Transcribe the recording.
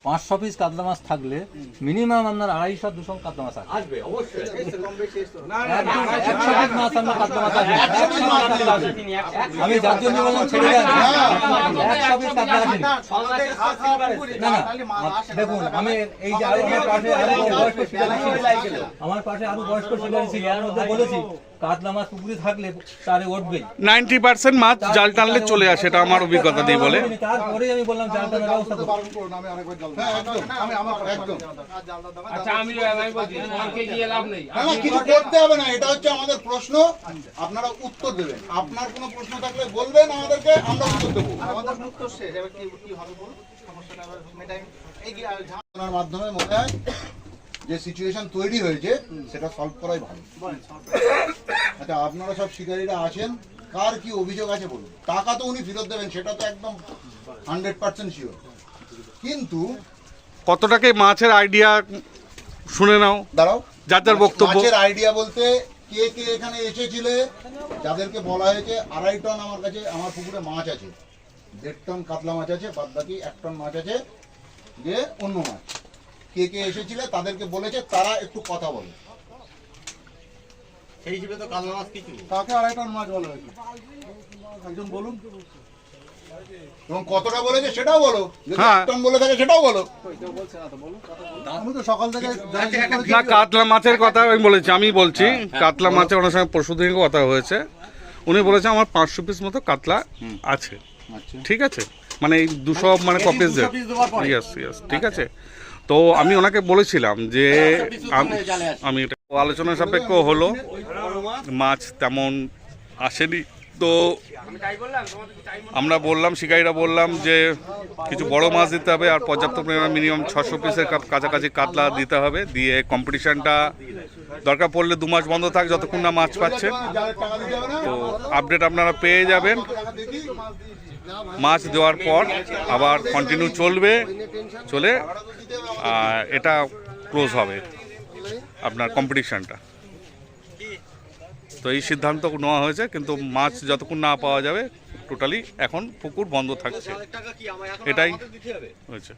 500 piece কাতলা মাছ থাকলে minimum আপনার 250-200 কাতলা মাছ আসবে অবশ্যই। 100 পিস মাছ আমরা কাতলা মাছ আসবে, আমি যার জন্য বললাম ছেড়ে দেন, 100 পিস কাতলা আসেনি। না না দেখুন, আমি এই যে আমার পাশে আরো বয়স্ক শিকারী ছিল, এর মধ্যে বলেছি কাতলা মাছ পুকুরে থাকলে তারে উঠবে 90% মাছ জাল টানলে চলে আসে, এটা আমার অভিজ্ঞতা দিয়ে বলে। তারপরে আমি বললাম জাল টানার ব্যবস্থা করুন। আচ্ছা আমি বলছি তোমাকে গিয়ে লাভ নেই, কিছু করতে হবে না, এটা হচ্ছে আমাদের প্রশ্ন, আপনারা উত্তর দেবেন। আপনার কোনো প্রশ্ন থাকলে বলবেন আমাদেরকে, আমরা উত্তর দেবো। আমাদের উত্তর শেষ, এবার কি হবে বলুন, সমস্যাটা মেটাই এই মাধ্যমে মনে হয় যে সিচুয়েশন তৈরি হয়েছে সেটা সলভ করাই ভালো। আচ্ছা, আপনারা সব শিকারীরা আছেন, কার কি অভিযোগ আছে বলুন। টাকা তো উনি ফেরত দেবেন, সেটা তো একদম 100% শিওর, কিন্তু কত টাকায় মাছের আইডিয়া শুনে নাও, দাঁড়াও, যার যার বক্তব্য। মাছের আইডিয়া বলতে কে কে এখানে এসেছিলে, যাদেরকে বলা হয়েছে 2.5 টন আমার কাছে আমার পুকুরে মাছ আছে, 1.5 টন কাতলা মাছ আছে, বাদ বাকি 1 টন মাছ আছে যে অন্য মাছ। কে কে এসেছিলে তাদেরকে বলেছে, তারা একটু কথা বলে। সেই হিসেবে তো কাতলা মাছ কিছু কাকে 2.5 টন মাছ বলা হয়েছে একজন বলুন, এবং কতটা বলেছে সেটাও বলো, যদি 1 টন বলে থাকে সেটাও বলো। আমি তো সকাল থেকে না, কাতলা মাছের কথা আমি বলেছি, আমি বলছি কাতলা মাছের ওনার সঙ্গে পরশুদিন কথা হয়েছে, উনি বলেছে আমার 500 পিস মতো কাতলা আছে, ঠিক আছে, মানে এই 200 মানে কপিস দেয়, ইয়েস ইয়েস, ঠিক আছে। তো আমি ওনাকে বলেছিলাম যে আমি এটা আলোচনা সাপেক্ষ হলো, মাছ তেমন আসেনি, তো আমরা বললাম, শিকারীরা বললাম যে কিছু বড় মাছ দিতে হবে আর পর্যাপ্ত পরিমাণে মিনিমাম 600 পিসের কাছাকাছি কাতলা দিতে হবে, দিয়ে কম্পিটিশনটা দরকার পড়লে 2 মাস বন্ধ থাক যতক্ষণ না মাছ পাচ্ছেন। তো আপডেট আপনারা পেয়ে যাবেন, মাছ দেওয়ার পর আবার কন্টিনিউ চলবে, চলে এটা ক্লোজ হবে আপনার কম্পিটিশনটা। তো এই সিদ্ধান্ত নেওয়া হয়েছে, কিন্তু মাছ যতক্ষণ না পাওয়া যাবে টোটালি এখন পুকুর বন্ধ থাকছে, এটাই হয়েছে।